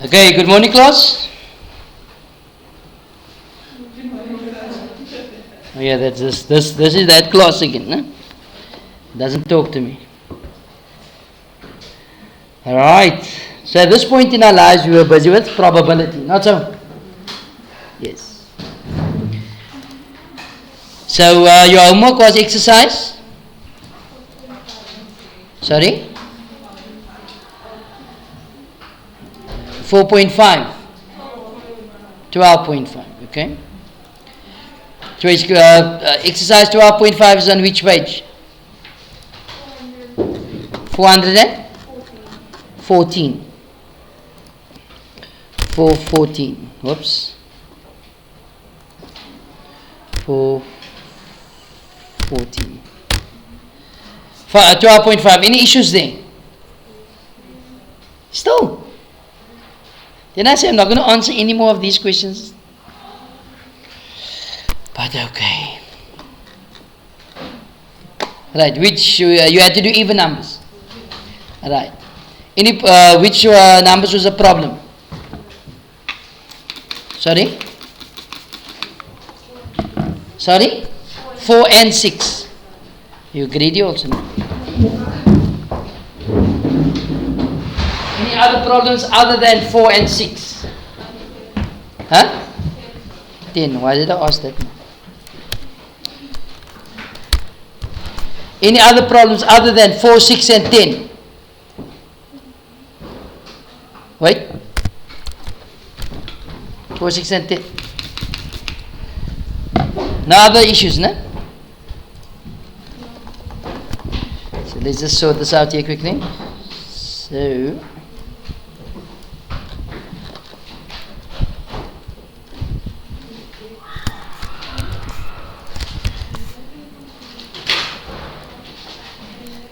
Okay, good morning, class. Oh yeah, that's this is that class again, no? Doesn't talk to me. Alright. So at this point in our lives we were busy with probability, not so? Yes. So your homework was exercise? Sorry? 4.5. 12.5, okay. So exercise 12.5 is on which page? 414. 414. Whoops. 414. 12.5. Any issues there? Still. Did I say I'm not going to answer any more of these questions? But okay. Right, which you had to do even numbers. Right. Any which numbers was a problem? Sorry? Sorry? 4 and 6. You greedy also now. Any other problems other than 4 and 6? Huh? 10. Why did I ask that? Any other problems other than 4, 6 and 10? Wait. 4, 6 and 10. No other issues, no? So let's just sort this out here quickly. So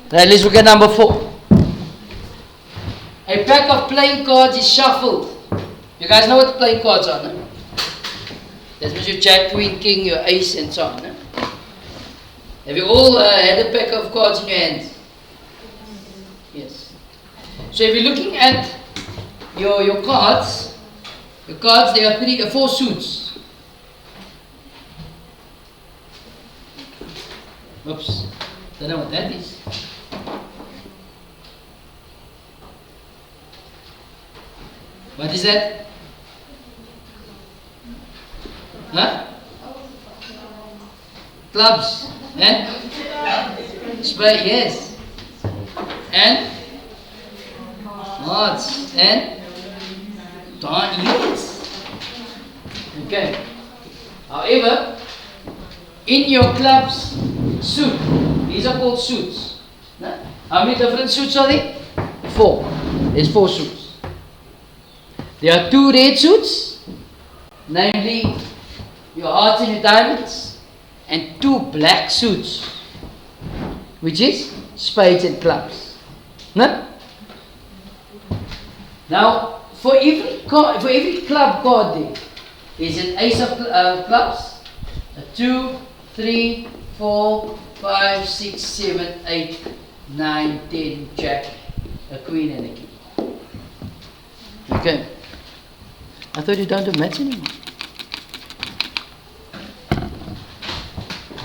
right, let's look at number 4. A pack of playing cards is shuffled. You guys know what playing cards are, no? That means your jack, queen, king, your ace, and so on. No? Have you all had a pack of cards in your hands? Yes. So if you're looking at your cards, there are 4 suits. Oops. Don't know what that is. What is that? Huh? Clubs. And? Spray, yes. And? Hearts. And? Yes. Okay. However, in your club's suit, these are called suits. Huh? How many different suits are there? 4. There's 4 suits. There are 2 red suits, namely your hearts and your diamonds, and 2 black suits, which is spades and clubs. No? Now, for every club card there's an ace of clubs, a 2, 3, 4, 5, 6, 7, 8, 9, 10, jack, a queen and a king. Okay. I thought you don't do maths anymore.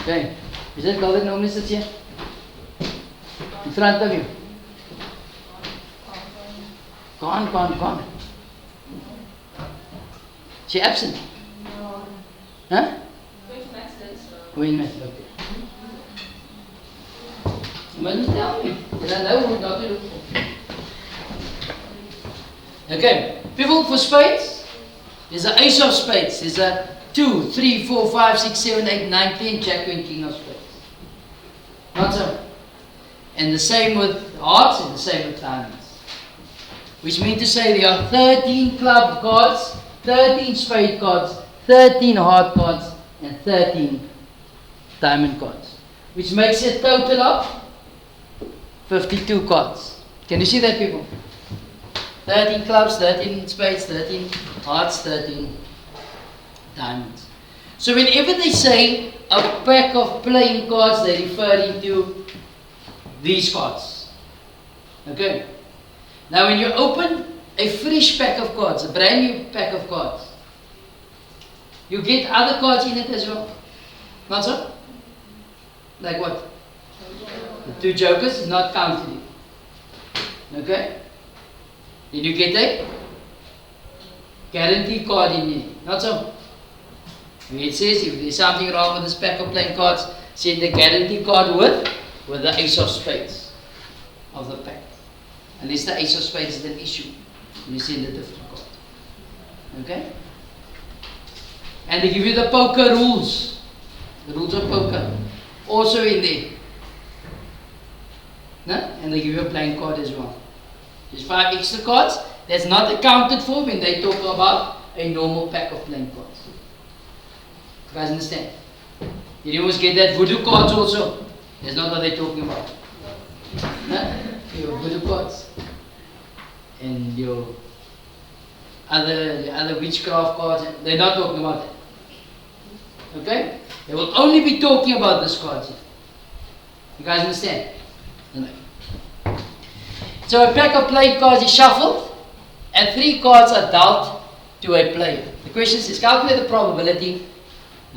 Okay. Is that girl that normally sits here? In front of you? Gone. She absent? No. Huh? Queen Maths, okay. You mustn't tell me. Because I know who not to look for. Okay. People for spades? There's an ace of spades. There's a 2, 3, 4, 5, 6, 7, 8, 9, 10, jack, queen, king of spades. Not so. And the same with hearts and the same with diamonds. Which means to say there are 13 club cards, 13 spade cards, 13 heart cards, and 13 diamond cards. Which makes a total of 52 cards. Can you see that, people? 13 clubs, 13 spades, 13 hearts, 13 diamonds. So whenever they say a pack of playing cards, they're referring to these cards. Okay? Now when you open a fresh pack of cards, a brand new pack of cards, you get other cards in it as well. Not so? Like what? The 2 jokers is not counted in. Okay? Then you get a guarantee card in there. Not so? It says if there's something wrong with this pack of playing cards, send the guarantee card with the ace of spades of the pack. Unless the ace of spades is an issue, you send a different card. Okay? And they give you the poker rules. The rules of poker. Also in there. No? And they give you a blank card as well. There's 5 extra cards. That's not accounted for when they talk about a normal pack of playing cards. You guys understand? You always get that voodoo cards also. That's not what they're talking about. No? Your voodoo cards. And your other witchcraft cards. They're not talking about that. Okay? They will only be talking about this cards here. You guys understand? So a pack of playing cards is shuffled and 3 cards are dealt to a player. The question is calculate the probability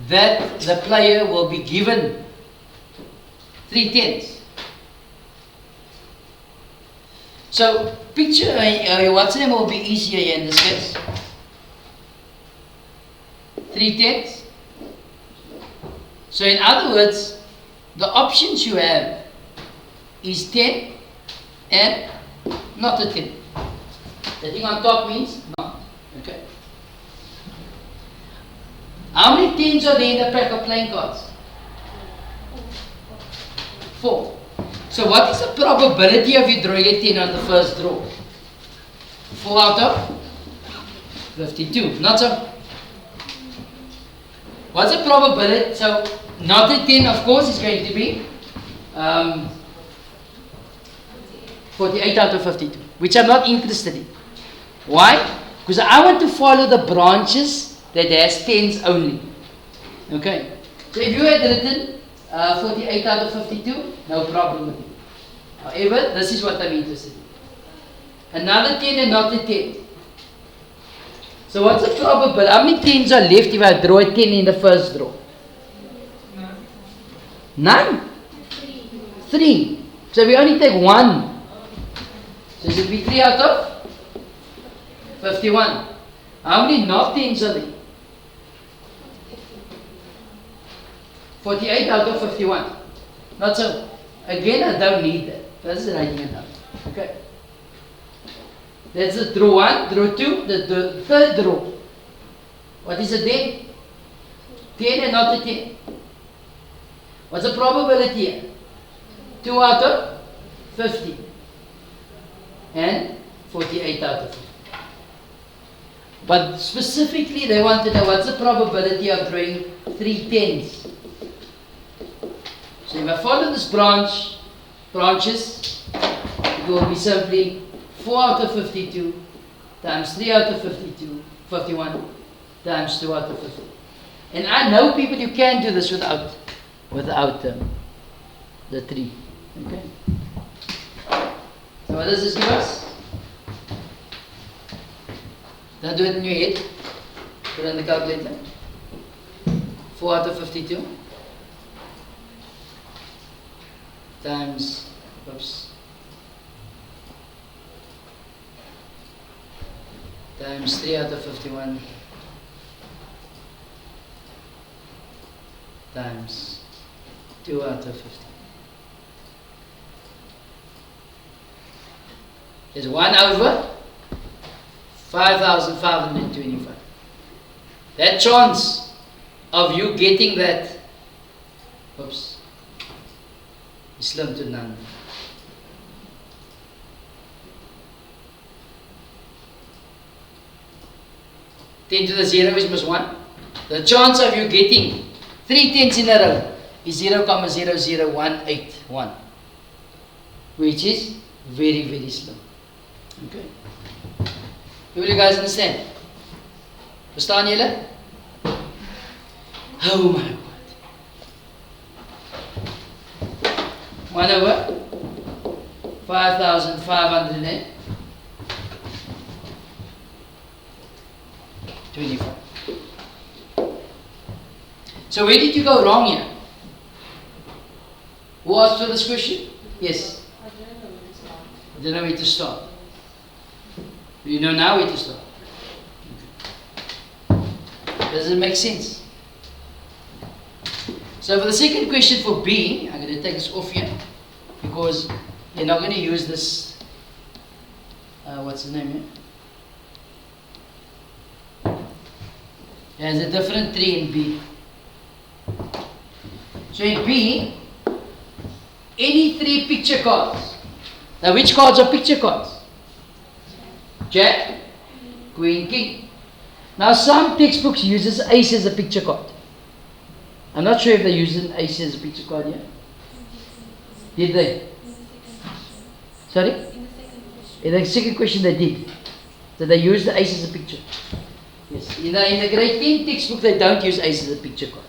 that the player will be given 3 tens. So picture what's name will be easier here in this case. 3 tens. So in other words, the options you have is 10 and not a 10. The thing on top means not. Okay. How many tens are there in the pack of playing cards? 4. So what is the probability of you drawing a 10 on the first draw? 4 out of 52. Not so. What's the probability? So not a 10, of course, is going to be 48 out of 52, which I'm not interested in. Why? Because I want to follow the branches that has 10s only. Okay. So if you had written 48 out of 52, no problem with it. However, this is what I'm interested in. Another 10 and not a 10. So what's the probability? How many 10s are left if I draw a 10 in the first draw? None? 3. So we only take 1. So it should be 3 out of 51. How many not 10s are there? 48 out of 51. Not so. Again, I don't need that. That's writing it down. Okay. That's the draw 1, draw 2, the third draw. What is it then? 10 and not a 10. What's the probability here? 2 out of 50. And 48 out of 50. But specifically they want to know what's the probability of drawing 3 tens. So if I follow this branches, it will be simply 4 out of 52 times 3 out of 51 times 2 out of 50. And I know people you can do this without the 3. Okay. So what does this give us? Don't do it in your head. Put it on the calculator. 4 out of 52 times, times 3 out of 51 times 2 out of 50 is 1 over 5,525. That chance of you getting that is slim to none. Ten to the 0 is minus 1. The chance of you getting 3 tens in a row is 0,00181, which is very, very slim. Okay. Will you guys understand? Verstaan julle? Oh my God. 1 over 5,525 25. So where did you go wrong here? Who asked for this question? Yes. I don't know where to start. I don't know where to start. You know now where to start. Does it make sense? So for the second question for B, I'm going to take this off here because you're not going to use this. What's his name here? There's a different tree in B. So in B, any 3 picture cards. Now which cards are picture cards? Jack, Queen, King. Now some textbooks uses ace as a picture card. I'm not sure if they use an ace as a picture card yet. Did they? Sorry? In the second question they did. So they used the ace as a picture. Yes. In the grade 10 textbook they don't use ace as a picture card.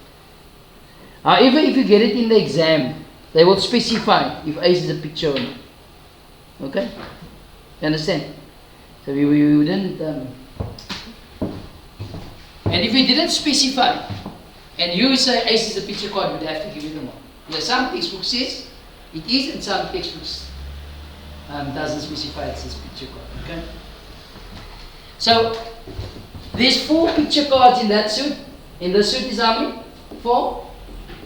However, if you get it in the exam, they will specify if ace is a picture or not. Okay? You understand? So we wouldn't... and if we didn't specify, and you say ace is a picture card, we'd have to give you the mark. Because some textbook says it is, and some textbooks doesn't specify it says picture card. Okay? So, there's 4 picture cards in that suit. In the suit is how many? 4?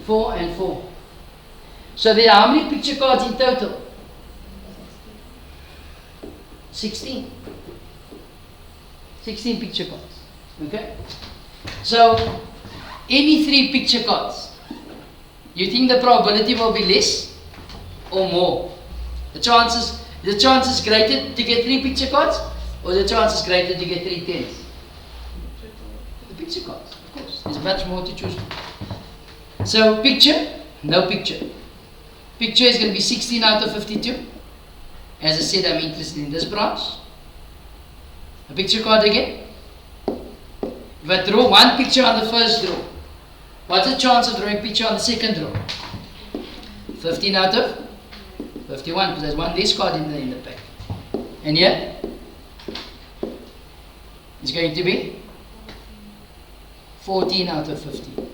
4 and 4. So there are how many picture cards in total? 16. 16 picture cards. Okay? So, any 3 picture cards, you think the probability will be less or more? The chances greater to get 3 picture cards, or the chances greater to get 3 tens? The picture cards, of course. There's much more to choose from. So, picture, no picture. Picture is going to be 16 out of 52. As I said, I'm interested in this branch. A picture card again. If I draw 1 picture on the first draw, what's the chance of drawing a picture on the second draw? 15 out of 51, because there's 1 less card in the pack. And here, it's going to be 14 out of 50.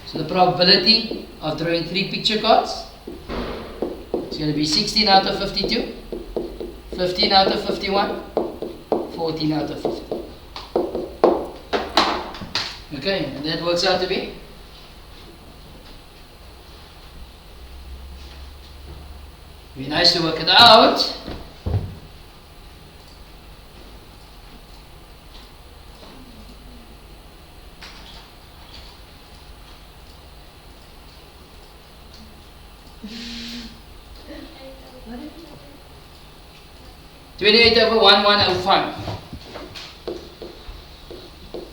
So the probability of drawing 3 picture cards is going to be 16 out of 52, 15 out of 51, 14 out of 50. Okay, and that works out to be nice to work it out. Twenty-eight over 1105.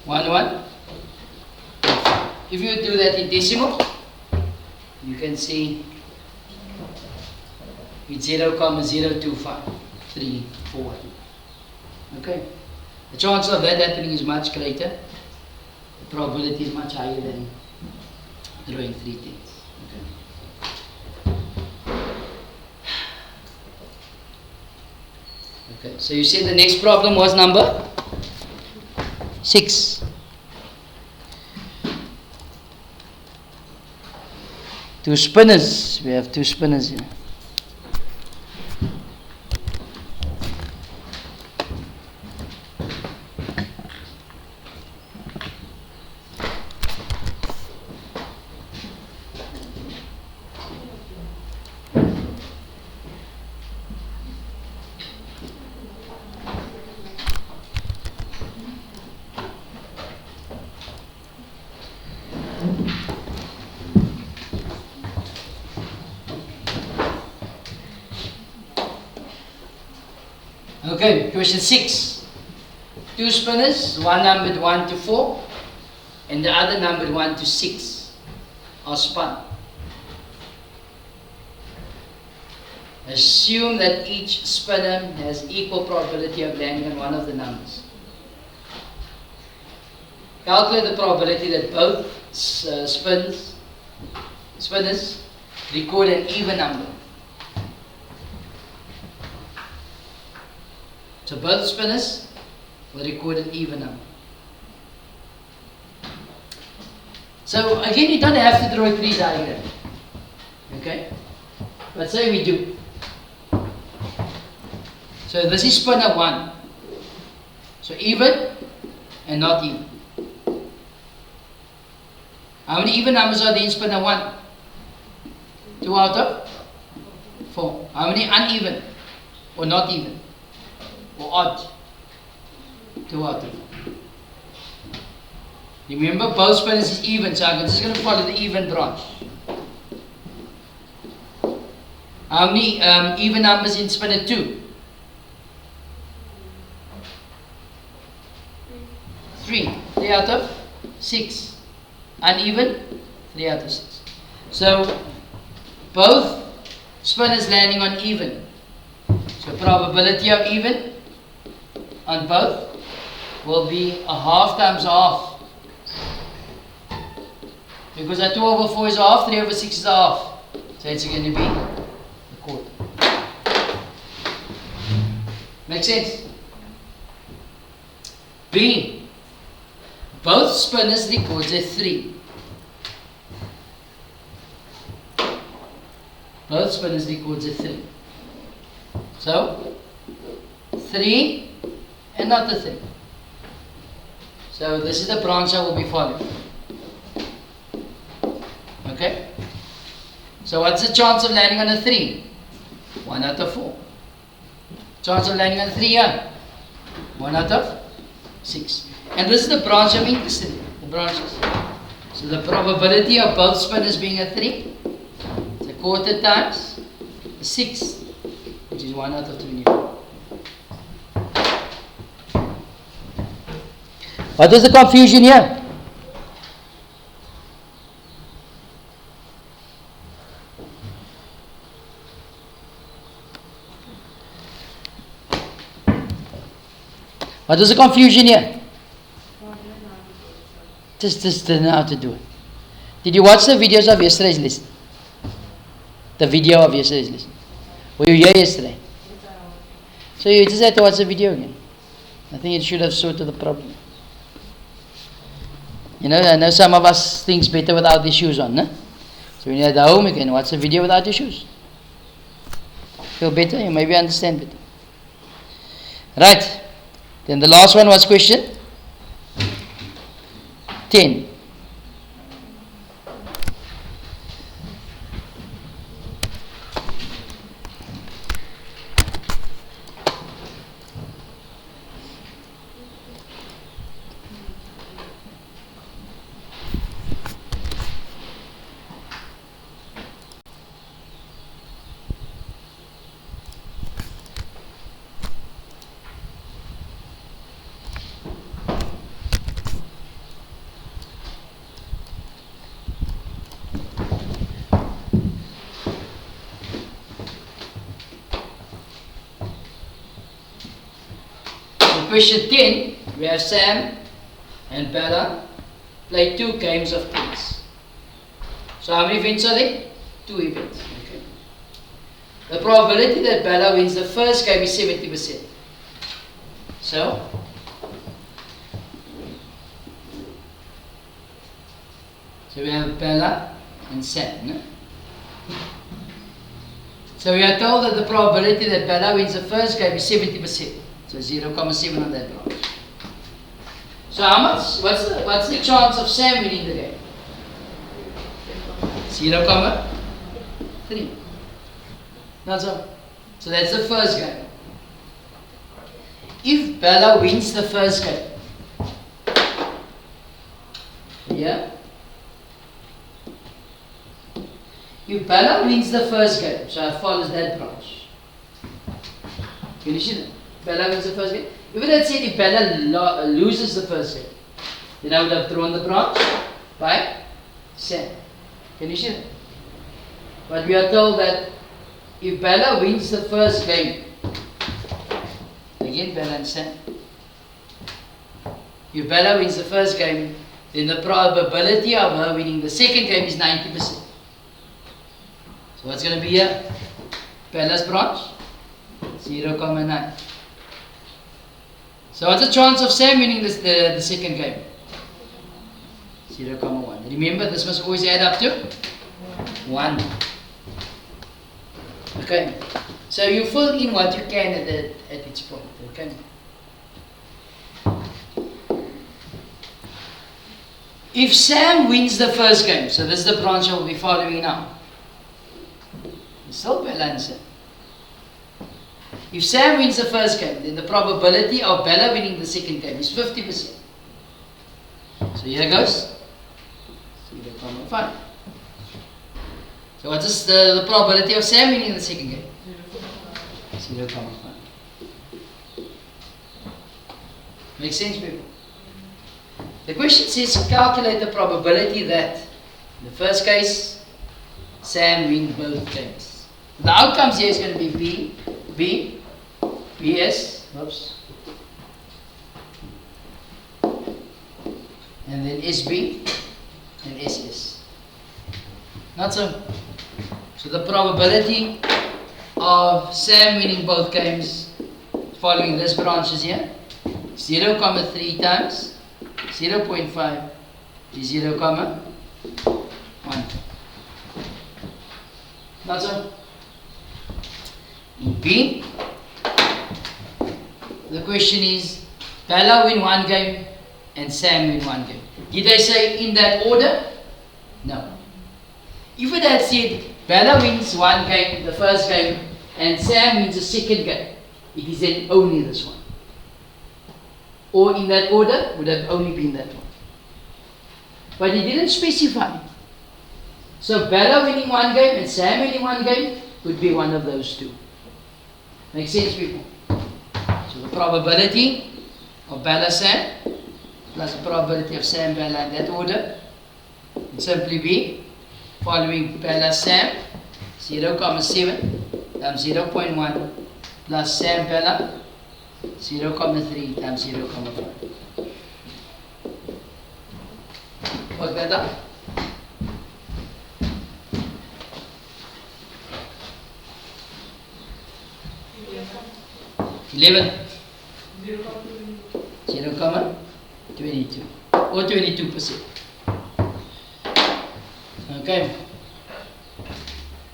11. If you do that in decimal, you can see it's 0,025341. Okay? The chance of that happening is much greater. The probability is much higher than drawing 3 tens. Okay, so you said the next problem was number 6. Two spinners. We have 2 spinners here. Okay, question 6. 2 spinners, one numbered 1 to 4 and the other numbered 1 to 6 are spun. Assume that each spinner has equal probability of landing on one of the numbers. Calculate the probability that both spinners record an even number. So both spinners will record an even number. So again, you don't have to draw a tree diagram. Okay? But say we do. So this is spinner 1. So even and not even. How many even numbers are there in spinner 1? 2 out of 4. How many uneven? Or not even? Or odd? 2 out of 4. Remember, both spinners is even, so I'm just going to follow the even branch. How many even numbers in spinner 2? 3. 3 out of 6. Uneven? 3 out of 6. So, both spinners landing on even. So, probability of even on both will be a half times a half. Because a 2 over 4 is a half, 3 over 6 is a half. So, it's going to be a quarter. Make sense? B. Both spinners records a 3. Both spinners records a 3. So, 3 and not a 3. So, this is the branch I will be following. Okay? So, what's the chance of landing on a 3? 1 out of 4. Chance of landing on a 3 here? 1 out of 6. And this is the branch I'm interested in, the branches. So the probability of both spinners being a 3 is a quarter times a 6, which is 1 out of 24. What is the confusion here? What is the confusion here? Just didn't know how to do it. Did you watch the videos of yesterday's lesson? The video of yesterday's lesson? Were you here yesterday? So you just had to watch the video again. I think it should have sorted the problem. You know, I know some of us thinks better without the shoes on, no? So when you're at home, you can watch the video without your shoes. Feel better? You maybe understand better. Right. Then the last one was question 10. Question 10, we have Sam and Bella play 2 games of tennis. So how many events are there? 2 events. Okay. The probability that Bella wins the first game is 70%. So we have Bella and Sam. No? So we are told that the probability that Bella wins the first game is 70%. So 0.7 on that branch. So how much? What's the chance of Sam winning the game? 0.3. That's all. So that's the first game. If Bella wins the first game, yeah. If Bella wins the first game, so I follows that branch. Can you see that? Bella wins the first game. Even let's say if Bella loses the first game, then I would have thrown the branch by Sam. Can you see that? But we are told that if Bella wins the first game, again Bella and Sam. If Bella wins the first game, then the probability of her winning the second game is 90%. So what's going to be here? Bella's branch? 0.9. So what's the chance of Sam winning the second game? 0, 1. Remember, this must always add up to 1. Okay. So you fill in what you can at each point. Okay. If Sam wins the first game, so this is the branch I will be following now. It's still Bella and Sam. If Sam wins the first game, then the probability of Bella winning the second game is 50%. So here goes 0.5. So what is the probability of Sam winning the second game? 0.5. Makes sense, people? The question says calculate the probability that in the first case Sam wins both games. The outcomes here is going to be B, BS, oops, and then SB and SS. Not so. So the probability of Sam winning both games following this branch is here 0.3 times 0.5 is 0.1. Not so. In B, the question is Bella win one game and Sam win one game. Did I say in that order? No. If it had said Bella wins one game, the first game, and Sam wins the second game, it is then only this one. Or in that order, would have only been that one. But he didn't specify. So Bella winning one game and Sam winning one game would be one of those two. Makes sense, people? So the probability of Bella Sam plus the probability of Sam Bella in that order would simply be following Bella Sam 0.7 times 0.1 plus Sam Bella 0.3 times 0.5. Work that out. $11 0.22 or 22%. Okay.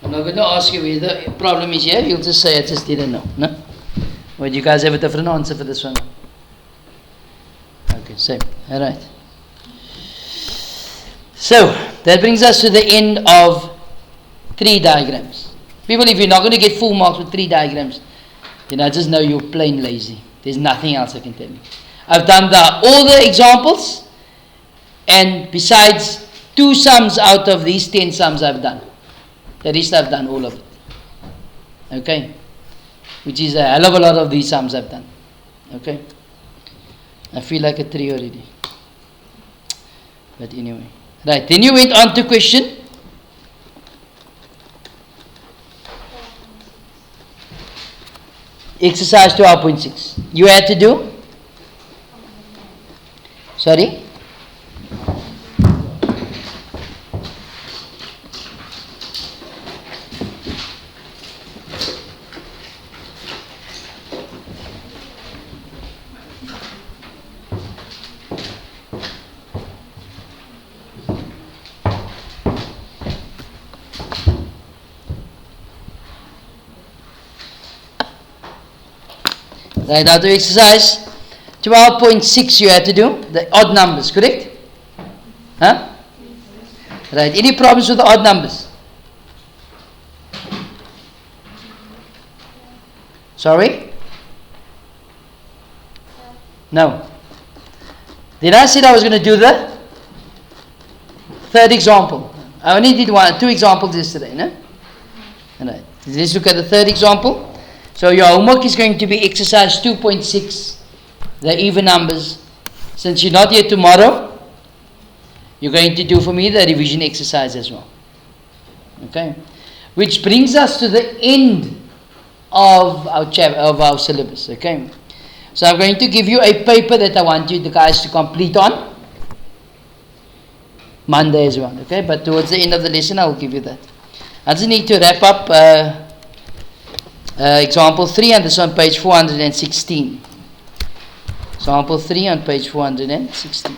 I'm not going to ask you whether the problem is here. You'll just say I just didn't know. No? Or do you guys have a different answer for this one? Okay, same. Alright. So, that brings us to the end of 3 diagrams. People, if you're not going to get full marks with 3 diagrams, then I just know you're plain lazy. There's nothing else I can tell you. I've done all the examples, and besides 2 sums out of these 10 sums I've done. The rest I've done all of it. Okay? Which is a hell of a lot of these sums I've done. Okay? I feel like a tree already. But anyway. Right, then you went on to question. Exercise 12.6. You had to do? Sorry? Right, out of exercise 12.6 you had to do the odd numbers, correct? Huh? Right, any problems with the odd numbers? Sorry? No. Then I said I was going to do the third example. I only did 2 examples yesterday, no? Right. Let's look at the third example. So your homework is going to be exercise 2.6, the even numbers. Since you're not here tomorrow, you're going to do for me the revision exercise as well. Okay? Which brings us to the end of our syllabus. Okay? So I'm going to give you a paper that I want you guys to complete on Monday as well. Okay? But towards the end of the lesson, I will give you that. I just need to wrap up example 3, and this on page 416. Example 3 on page 416.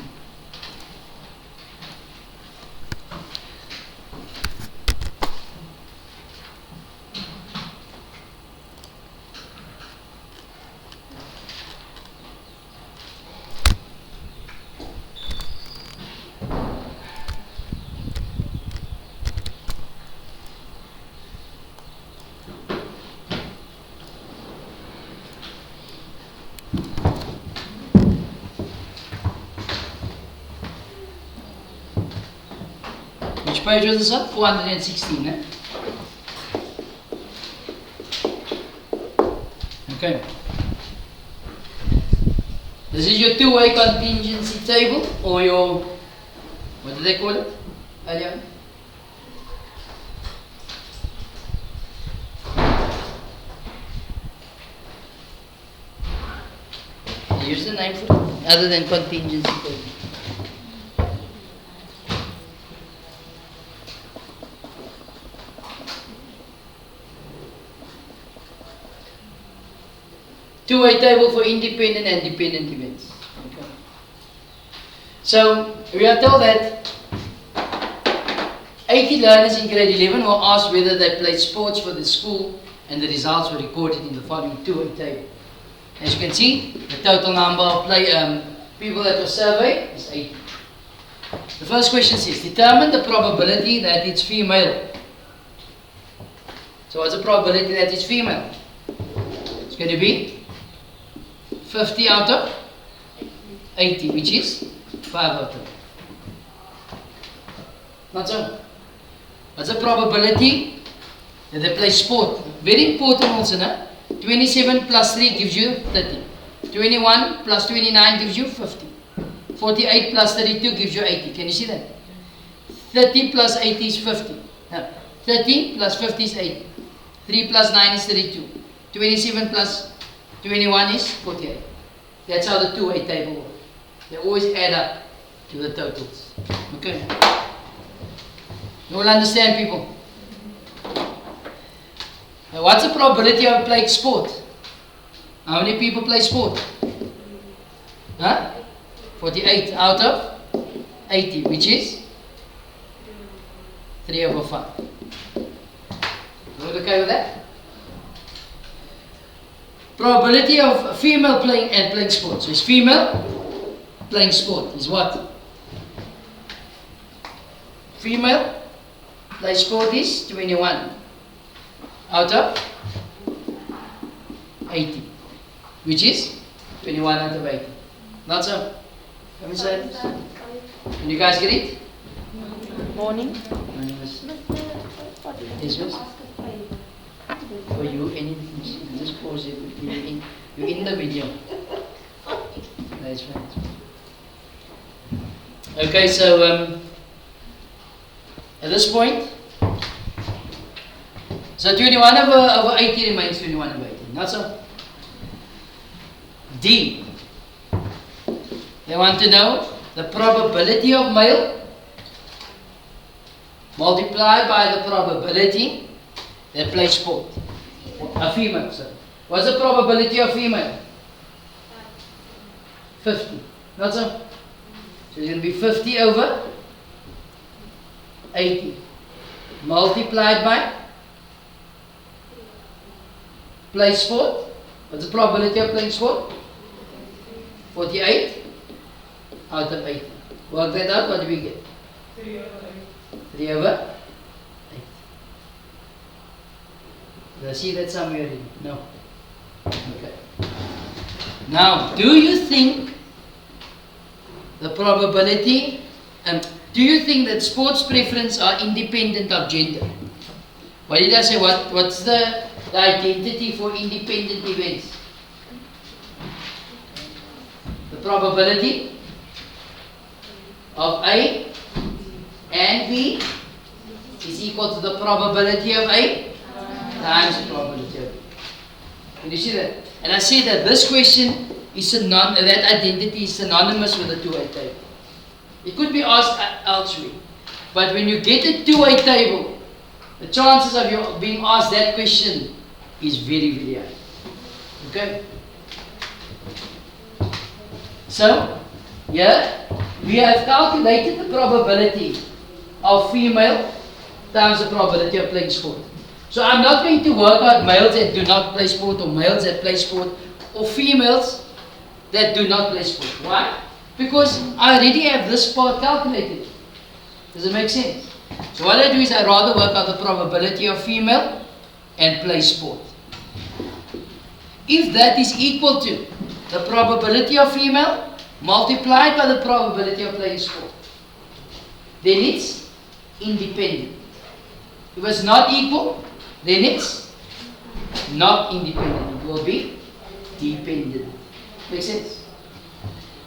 Which page was this on? 416, eh? Okay. This is your two-way contingency table, or your, what do they call it? Earlier? Use the name for it, other than contingency table. Two-way table for independent and dependent events. Okay. So we are told that 80 learners in grade 11 were asked whether they played sports for the school, and the results were recorded in the following two-way table. As you can see, the total number of people that were surveyed is 80. The first question says, determine the probability that it's female. So what's the probability that it's female? It's going to be 50 out of 80, which is 5 out of. Not so. What's the probability that they play sport? Very important also, no? 27 plus 3 gives you 30. 21 plus 29 gives you 50. 48 plus 32 gives you 80. Can you see that? 30 plus 80 is 50. Now, 30 plus 50 is 80. 3 plus 9 is 32. 27 plus 21 is 48. That's how the two-way table works. They always add up to the totals. Okay? You all understand, people? Now, what's the probability of playing sport? How many people play sport? Huh? 48 out of 80, which is 3 over 5. You all okay with that? Probability of a female playing sport. So is female playing sport is what? Female play sport is 21 out of 80, which is 21 out of 80. Not so? Let me say this. Can you guys get it? Morning. Yes, miss? For you, anything, just pause it. You're in the video. That's right. Okay, so at this point, so 21 over 80 remains 21 over 80. Not so? D. They want to know the probability of male multiplied by the probability that plays sport. A female, sir. What's the probability of female? 50. Not so? So it's going to be 50 over 80. Multiplied by play sport. What's the probability of playing sport? 48 out of 80. Work that out, what do we get? 3 over 8. 3 over 8. Did I see that somewhere already? No. Okay. Now, do you think the probability, do you think that sports preference are independent of gender? What did I say? What's the identity for independent events? The probability of A and B is equal to the probability of A times the probability of B. Can you see that? And I say that this question is that identity is synonymous with the two-way table. It could be asked elsewhere, but when you get a two-way table, the chances of you being asked that question is very, very high. Okay? So, here we have calculated the probability of female times the probability of playing sport. So I'm not going to work out males that do not play sport, or males that play sport, or females that do not play sport. Why? Because I already have this part calculated. Does it make sense? So what I do is I rather work out the probability of female and play sport. If that is equal to the probability of female multiplied by the probability of playing sport. Then it's independent. If it's not equal, then it's not independent. It will be dependent. Make sense?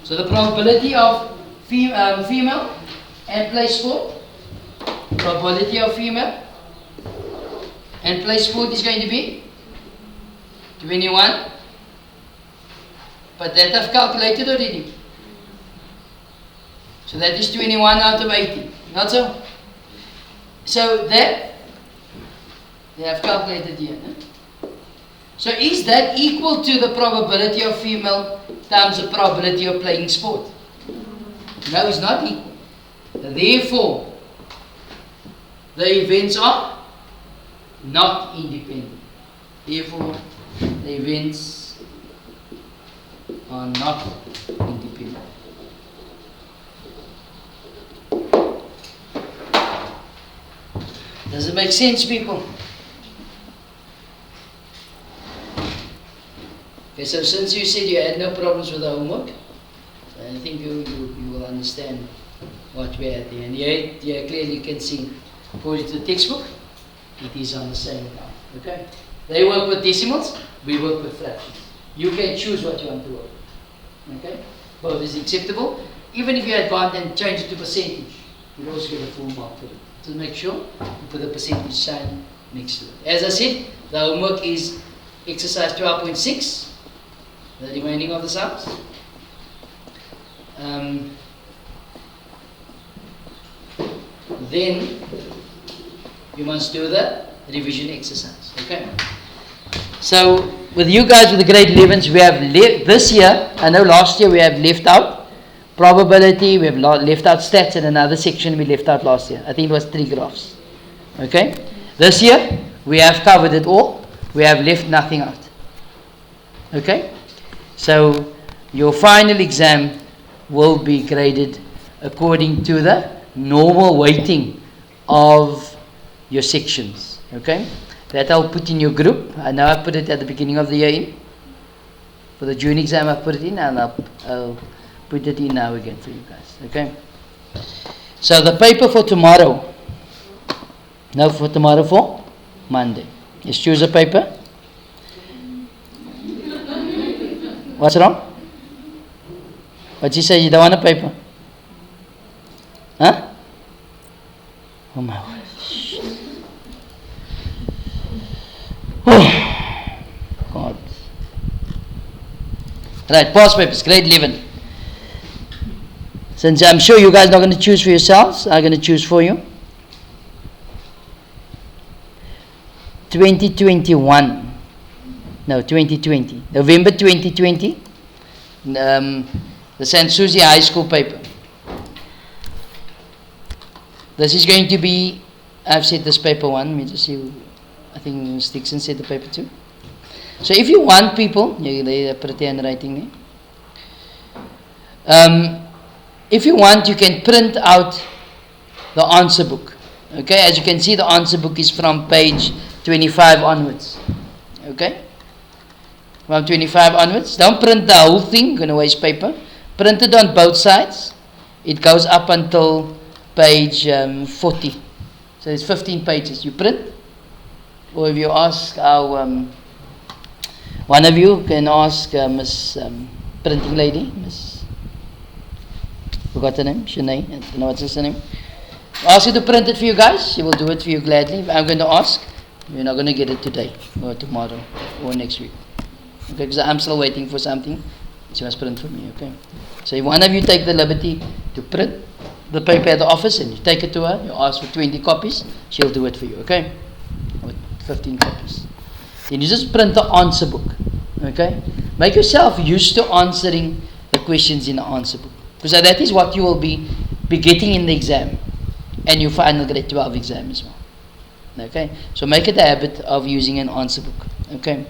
So the probability of female and play sport, probability of female and play sport is going to be 21. But that I've calculated already. So that is 21 out of 80. Not so? So that they have calculated here. So is that equal to the probability of female times the probability of playing sport? No, it's not equal. Therefore, the events are not independent. Therefore, the events are not independent. Does it make sense, people? Okay, so since you said you had no problems with the homework, I think you will understand what we had there. And you clearly can see, according to the textbook, it is on the same account. Okay? They work with decimals, we work with fractions. You can choose what you want to work. Okay? Both is acceptable. Even if you had gone and changed it to percentage, you'll also get a full mark for it. So make sure you put the percentage sign next to it. As I said, the homework is exercise 12.6, the remaining of the sums. Then you must do the revision exercise. Okay? So with you guys with the grade 11s, we have this year, I know last year we have left out probability, we have left out stats, and another section we left out last year. I think it was 3 graphs. Okay? This year, we have covered it all. We have left nothing out. Okay? So, your final exam will be graded according to the normal weighting of your sections. Okay? That I'll put in your group. I know I put it at the beginning of the year. For the June exam, I put it in, and I'll put it in now again for you guys. Okay? So the paper for tomorrow. No, for tomorrow, for Monday. Just choose a paper. What's wrong? What you say? You don't want a paper? Huh? Oh my word. Oh, God. Right, past papers, grade 11. Since I'm sure you guys are not going to choose for yourselves, I'm going to choose for you. 2021. No, 2020. November 2020. The St. Susie High School paper. This is going to be, I've said this paper 1. Let me just see. I think Dixon said the paper 2. So if you want people, they put it in writing there. If you want, you can print out the answer book. Okay, as you can see, the answer book is from page 25 onwards. Okay, from 25 onwards. Don't print the whole thing, you're going to waste paper. Print it on both sides. It goes up until page 40. So it's 15 pages. You print, or if you ask our one of you can ask Miss Printing Lady, Miss. Forgot her name, Shanae, I don't know what's her name. Ask her to print it for you guys, she will do it for you gladly. If I'm going to ask, you're not going to get it today, or tomorrow, or next week. Okay, because I'm still waiting for something, she must print for me, okay? So if one of you take the liberty to print the paper at the office, and you take it to her, you ask for 20 copies, she'll do it for you, okay? Or 15 copies. Then you just print the answer book, okay? Make yourself used to answering the questions in the answer book. Because that is what you will be getting in the exam and your final grade 12 exam as well. Okay? So make it a habit of using an answer book. Okay?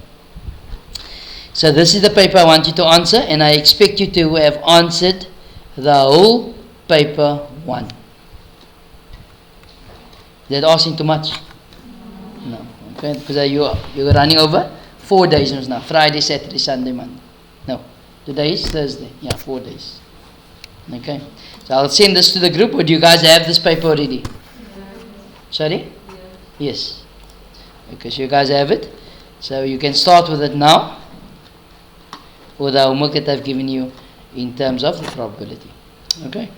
So this is the paper I want you to answer, and I expect you to have answered the whole paper 1. Is that asking too much? No. Okay? Because you're running over 4 days now. Friday, Saturday, Sunday, Monday. No. Today is Thursday. Yeah, 4 days. Okay. So I'll send this to the group. Or do you guys have this paper already? Sorry? Yes. Okay, so you guys have it. So you can start with it now. Or the homework that I've given you in terms of the probability. Okay.